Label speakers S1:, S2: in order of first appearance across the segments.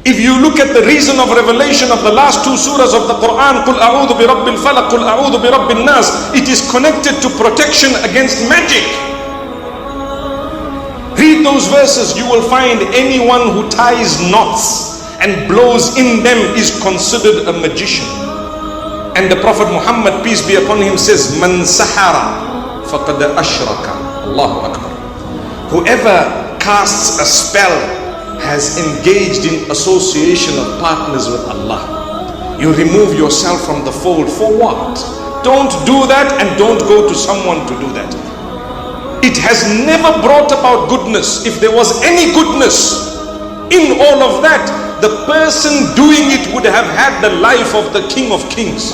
S1: If you look at the reason of revelation of the last two surahs of the Quran, قُلْ أَعُوذُ بِرَبِّ الْفَلَقِ قُلْ أَعُوذُ بِرَبِّ النَّاسِ, it is connected to protection against magic. Read those verses, you will find anyone who ties knots and blows in them is considered a magician. And the Prophet Muhammad, peace be upon him, says, مَنْ سَحَرَ فَقَدْ أَشْرَكَ. Allahu Akbar. Whoever casts a spell has engaged in association of partners with Allah. You remove yourself from the fold. For what? Don't do that, and don't go to someone to do that. It has never brought about goodness. If there was any goodness in all of that, the person doing it would have had the life of the King of Kings.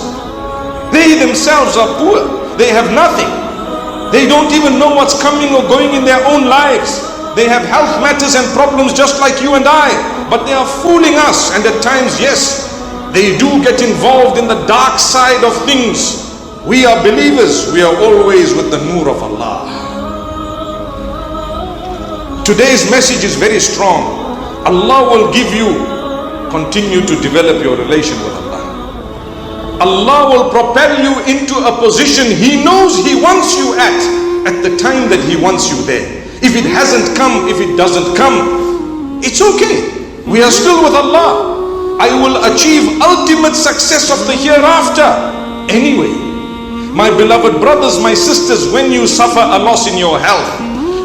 S1: They themselves are poor. They have nothing. They don't even know what's coming or going in their own lives. They have health matters and problems just like you and I, but they are fooling us. And at times, yes, they do get involved in the dark side of things. We are believers. We are always with the nur of Allah. Today's message is very strong. Allah will give you, continue to develop your relation with Allah. Allah will propel you into a position He knows He wants you at the time that He wants you there. If it hasn't come, if it doesn't come, it's okay. We are still with Allah. I will achieve ultimate success of the hereafter. Anyway, my beloved brothers, my sisters, when you suffer a loss in your health,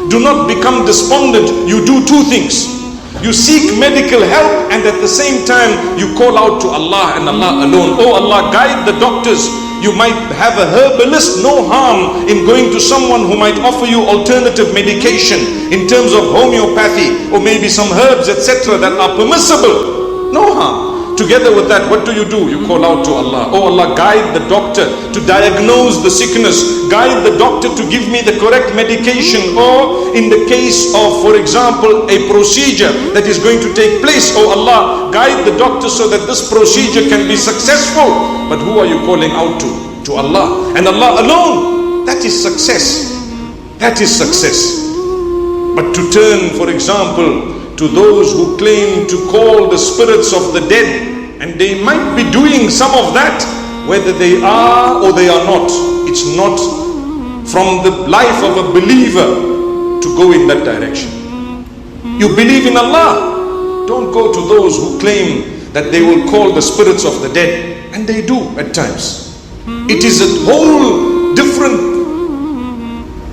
S1: do not become despondent. You do two things. You seek medical help, and at the same time you call out to Allah and Allah alone. Oh Allah, guide the doctors. You might have a herbalist, no harm in going to someone who might offer you alternative medication in terms of homeopathy or maybe some herbs, etc. that are permissible. No harm. Together with that, what do? You call out to Allah. Oh Allah, guide the doctor to diagnose the sickness. Guide the doctor to give me the correct medication. Or in the case of, for example, a procedure that is going to take place, oh Allah, guide the doctor so that this procedure can be successful. But who are you calling out to? To Allah. And Allah alone. That is success. That is success. But to turn, for example, to those who claim to call the spirits of the dead, and they might be doing some of that, whether they are or they are not, it's not from the life of a believer to go in that direction. You believe in Allah, don't go to those who claim that they will call the spirits of the dead, and they do at times. It is a whole different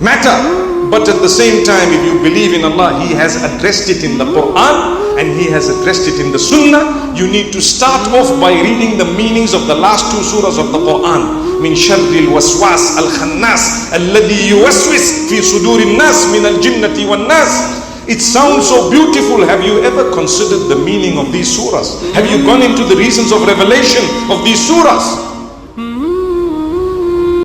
S1: matter. But at the same time, if you believe in Allah, He has addressed it in the Quran and He has addressed it in the Sunnah. You need to start off by reading the meanings of the last two surahs of the Quran. Min sharril waswas al-khannas alladhi yuwaswis fi sudurin nas min al-jinnati wan nas. It sounds so beautiful. Have you ever considered the meaning of these surahs? Have you gone into the reasons of revelation of these surahs?